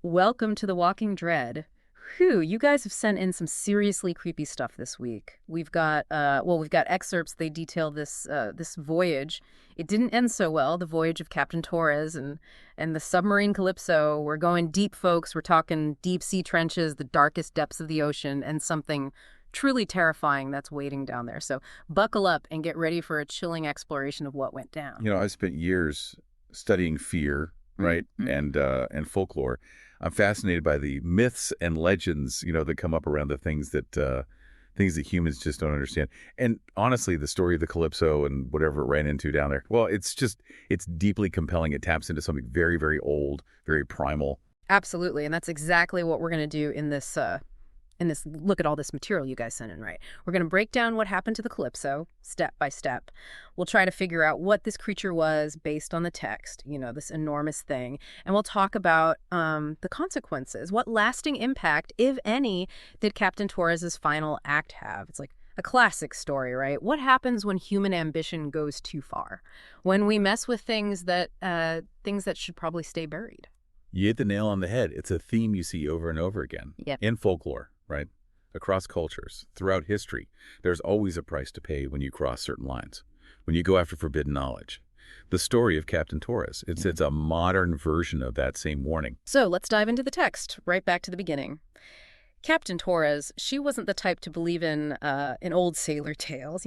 Welcome to The Walking Dread. Whew, you guys have sent in some seriously creepy stuff this week. We've got excerpts. They detail this voyage. It didn't end so well, the voyage of Captain Torres and the submarine Calypso. We're going deep, folks. We're talking deep sea trenches, the darkest depths of the ocean, and something truly terrifying that's waiting down there. So buckle up and get ready for a chilling exploration of what went down. I've spent years studying fear, right, and folklore. I'm fascinated by the myths and legends, that come up around the things that humans just don't understand. And honestly, the story of the Calypso and whatever it ran into down there, well, it's deeply compelling. It taps into something very, very old, very primal. Absolutely, and that's exactly what we're going to do in this look at all this material you guys sent in, right? We're going to break down what happened to the Calypso step by step. We'll try to figure out what this creature was based on the text, this enormous thing. And we'll talk about the consequences. What lasting impact, if any, did Captain Torres' final act have? It's like a classic story, right? What happens when human ambition goes too far? When we mess with things that should probably stay buried. You hit the nail on the head. It's a theme you see over and over again in folklore, right? Across cultures, throughout history, there's always a price to pay when you cross certain lines, when you go after forbidden knowledge. The story of Captain Torres, it's a modern version of that same warning. So let's dive into the text, right back to the beginning. Captain Torres, she wasn't the type to believe in old sailor tales,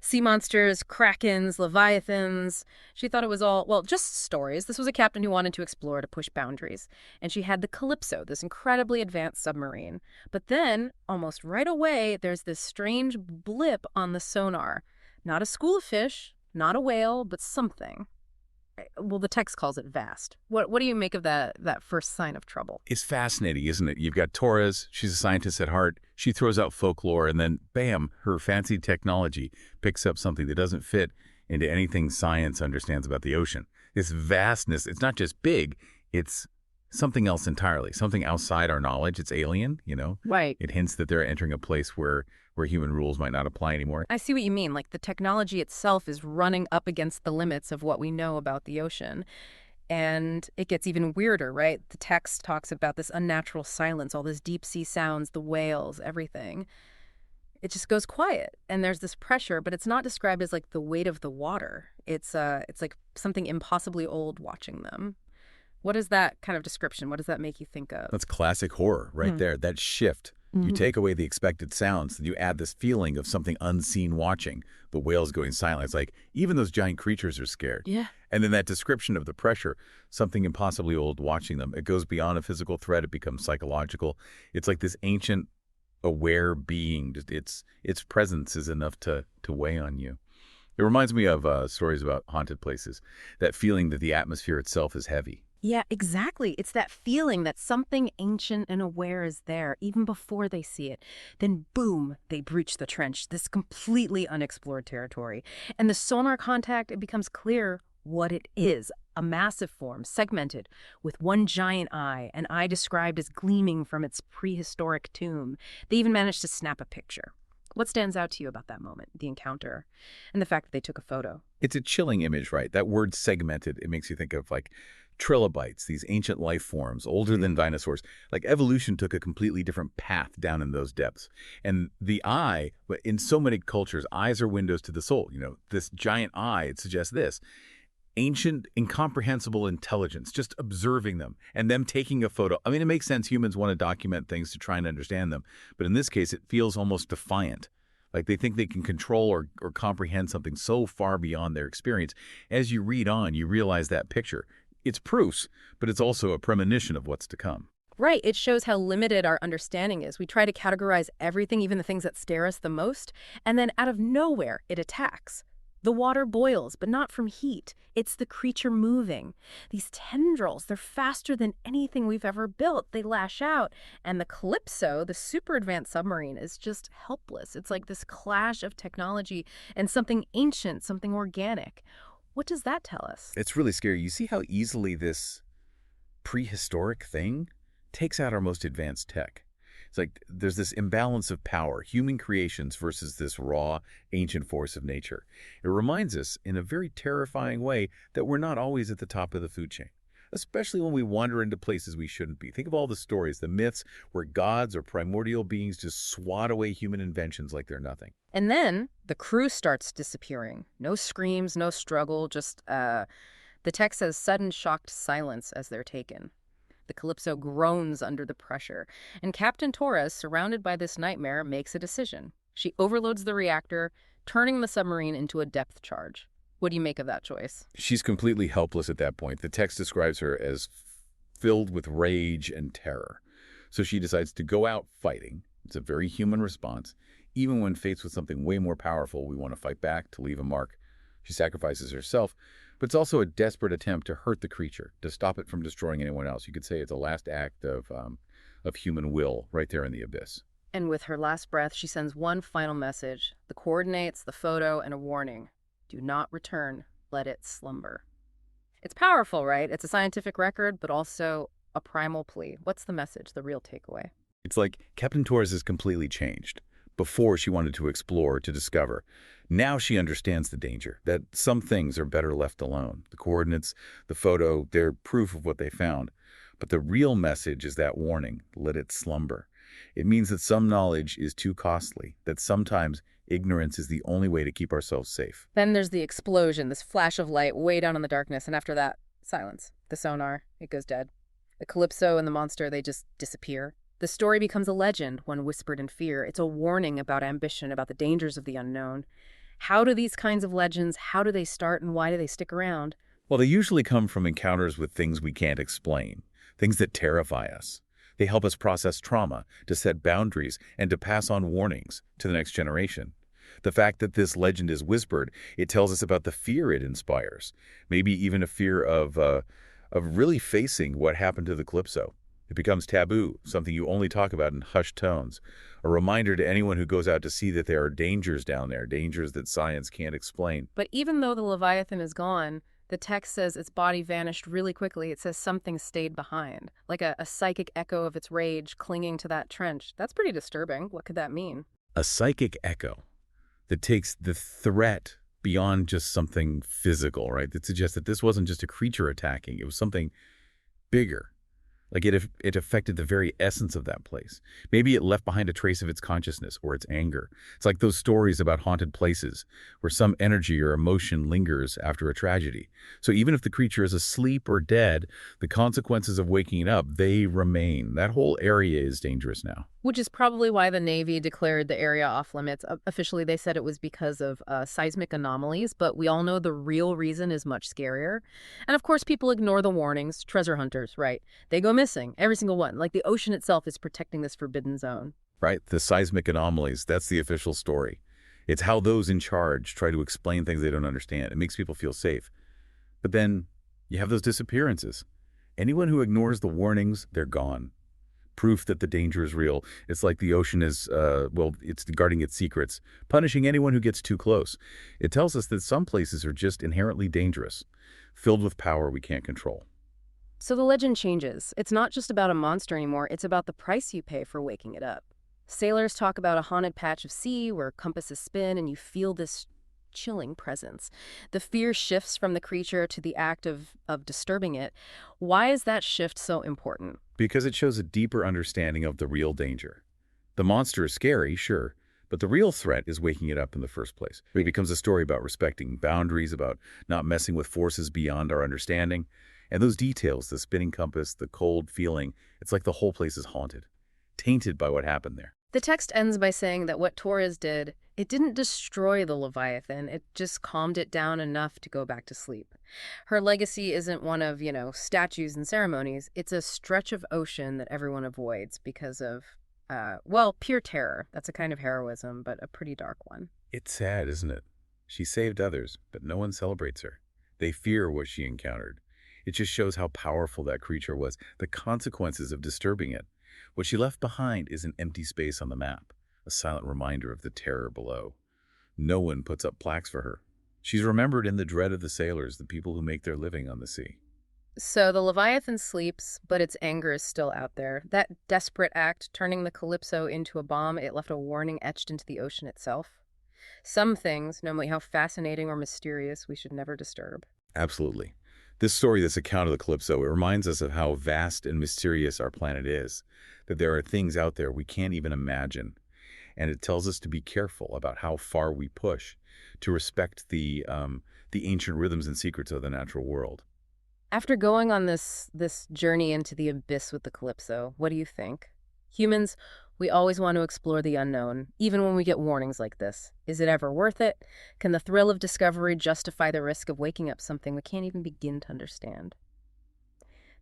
sea monsters, krakens, leviathans. She thought it was all, well, just stories. This was a captain who wanted to explore, to push boundaries. And she had the Calypso, this incredibly advanced submarine. But then, almost right away, there's this strange blip on the sonar. Not a school of fish, not a whale, but something. Well, the text calls it vast. What do you make of that first sign of trouble? It's fascinating, isn't it? You've got Torres. She's a scientist at heart. She throws out folklore, and then, bam, her fancy technology picks up something that doesn't fit into anything science understands about the ocean. This vastness, it's not just big, it's something else entirely, something outside our knowledge. It's alien, Right. It hints that they're entering a place where human rules might not apply anymore. I see what you mean. Like the technology itself is running up against the limits of what we know about the ocean. And it gets even weirder, right? The text talks about this unnatural silence, all this deep sea sounds, the whales, everything. It just goes quiet. And there's this pressure, but it's not described as like the weight of the water. It's like something impossibly old watching them. What is that kind of description? What does that make you think of? That's classic horror right there, that shift. You take away the expected sounds, and you add this feeling of something unseen watching. The whales going silent. It's like even those giant creatures are scared. Yeah. And then that description of the pressure, something impossibly old watching them. It goes beyond a physical threat. It becomes psychological. It's like this ancient, aware being. Its presence is enough to weigh on you. It reminds me of stories about haunted places, that feeling that the atmosphere itself is heavy. Yeah, exactly. It's that feeling that something ancient and aware is there, even before they see it. Then, boom, they breach the trench, this completely unexplored territory. And the sonar contact, it becomes clear what it is. A massive form, segmented, with one giant eye, an eye described as gleaming from its prehistoric tomb. They even managed to snap a picture. What stands out to you about that moment, the encounter, and the fact that they took a photo? It's a chilling image, right? That word segmented, it makes you think of like trilobites, these ancient life forms, older than dinosaurs. Like evolution took a completely different path down in those depths. And the eye, in so many cultures, eyes are windows to the soul. This giant eye, it suggests this. Ancient, incomprehensible intelligence, just observing them and them taking a photo. I mean, it makes sense. Humans want to document things to try and understand them. But in this case, it feels almost defiant. Like they think they can control or comprehend something so far beyond their experience. As you read on, you realize that picture. It's proofs, but it's also a premonition of what's to come. Right. It shows how limited our understanding is. We try to categorize everything, even the things that scare us the most, and then out of nowhere, it attacks. The water boils, but not from heat. It's the creature moving. These tendrils, they're faster than anything we've ever built. They lash out. And the Calypso, the super advanced submarine, is just helpless. It's like this clash of technology and something ancient, something organic. What does that tell us? It's really scary. You see how easily this prehistoric thing takes out our most advanced tech. It's like there's this imbalance of power, human creations versus this raw, ancient force of nature. It reminds us in a very terrifying way that we're not always at the top of the food chain. especially when we wander into places we shouldn't be. Think of all the stories, the myths where gods or primordial beings just swat away human inventions like they're nothing. And then the crew starts disappearing. No screams, no struggle, just, the text says sudden shocked silence as they're taken. The Calypso groans under the pressure, and Captain Torres, surrounded by this nightmare, makes a decision. She overloads the reactor, turning the submarine into a depth charge. What do you make of that choice? She's completely helpless at that point. The text describes her as filled with rage and terror. So she decides to go out fighting. It's a very human response. Even when faced with something way more powerful, we want to fight back, to leave a mark. She sacrifices herself, but it's also a desperate attempt to hurt the creature, to stop it from destroying anyone else. You could say it's a last act of human will right there in the abyss. And with her last breath, she sends one final message, the coordinates, the photo, and a warning. Do not return. Let it slumber. It's powerful, right? It's a scientific record, but also a primal plea. What's the message, the real takeaway? It's like Captain Torres has completely changed. Before, she wanted to explore, to discover. Now she understands the danger, that some things are better left alone. The coordinates, the photo, they're proof of what they found. But the real message is that warning, let it slumber. It means that some knowledge is too costly, that sometimes ignorance is the only way to keep ourselves safe. Then there's the explosion, this flash of light way down in the darkness, and after that, silence. The sonar, it goes dead. The Calypso and the monster, they just disappear. The story becomes a legend, one whispered in fear. It's a warning about ambition, about the dangers of the unknown. How do these kinds of legends, how do they start and why do they stick around? Well, they usually come from encounters with things we can't explain, things that terrify us. They help us process trauma, to set boundaries, and to pass on warnings to the next generation. The fact that this legend is whispered, it tells us about the fear it inspires, maybe even a fear of really facing what happened to the Calypso. It becomes taboo, something you only talk about in hushed tones, a reminder to anyone who goes out to see that there are dangers down there, dangers that science can't explain. But even though the Leviathan is gone, the text says its body vanished really quickly. It says something stayed behind, like a psychic echo of its rage clinging to that trench. That's pretty disturbing. What could that mean? A psychic echo that takes the threat beyond just something physical, right? That suggests that this wasn't just a creature attacking. It was something bigger. Like it affected the very essence of that place. Maybe it left behind a trace of its consciousness or its anger. It's like those stories about haunted places where some energy or emotion lingers after a tragedy. So even if the creature is asleep or dead, the consequences of waking it up, they remain. That whole area is dangerous now. Which is probably why the Navy declared the area off limits. Officially, they said it was because of seismic anomalies, but we all know the real reason is much scarier. And of course, people ignore the warnings. Treasure hunters, right? They go missing, every single one. Like the ocean itself is protecting this forbidden zone. Right? The seismic anomalies, that's the official story. It's how those in charge try to explain things they don't understand. It makes people feel safe. But then you have those disappearances. Anyone who ignores the warnings, they're gone. Proof that the danger is real. It's like the ocean is, it's guarding its secrets, punishing anyone who gets too close. It tells us that some places are just inherently dangerous, filled with power we can't control. So the legend changes. It's not just about a monster anymore. It's about the price you pay for waking it up. Sailors talk about a haunted patch of sea where compasses spin and you feel this chilling presence. The fear shifts from the creature to the act of disturbing it. Why is that shift so important? Because it shows a deeper understanding of the real danger. The monster is scary, sure, but the real threat is waking it up in the first place. It becomes a story about respecting boundaries, about not messing with forces beyond our understanding. And those details, the spinning compass, the cold feeling, it's like the whole place is haunted, tainted by what happened there. The text ends by saying that what Torres did, it didn't destroy the Leviathan, it just calmed it down enough to go back to sleep. Her legacy isn't one of, statues and ceremonies. It's a stretch of ocean that everyone avoids because of, pure terror. That's a kind of heroism, but a pretty dark one. It's sad, isn't it? She saved others, but no one celebrates her. They fear what she encountered. It just shows how powerful that creature was, the consequences of disturbing it. What she left behind is an empty space on the map, a silent reminder of the terror below. No one puts up plaques for her. She's remembered in the dread of the sailors, the people who make their living on the sea. So the Leviathan sleeps, but its anger is still out there. That desperate act, turning the Calypso into a bomb, it left a warning etched into the ocean itself. Some things, no matter how fascinating or mysterious, we should never disturb. Absolutely. This story, this account of the Calypso, it reminds us of how vast and mysterious our planet is, that there are things out there we can't even imagine. And it tells us to be careful about how far we push, to respect the ancient rhythms and secrets of the natural world. After going on this journey into the abyss with the Calypso, what do you think? Humans, we always want to explore the unknown, even when we get warnings like this. Is it ever worth it? Can the thrill of discovery justify the risk of waking up something we can't even begin to understand?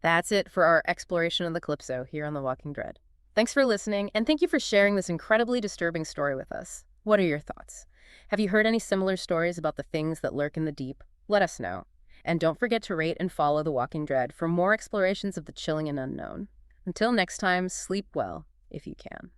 That's it for our exploration of the Calypso here on The Walking Dread. Thanks for listening, and thank you for sharing this incredibly disturbing story with us. What are your thoughts? Have you heard any similar stories about the things that lurk in the deep? Let us know. And don't forget to rate and follow The Walking Dread for more explorations of the chilling and unknown. Until next time, sleep well, if you can.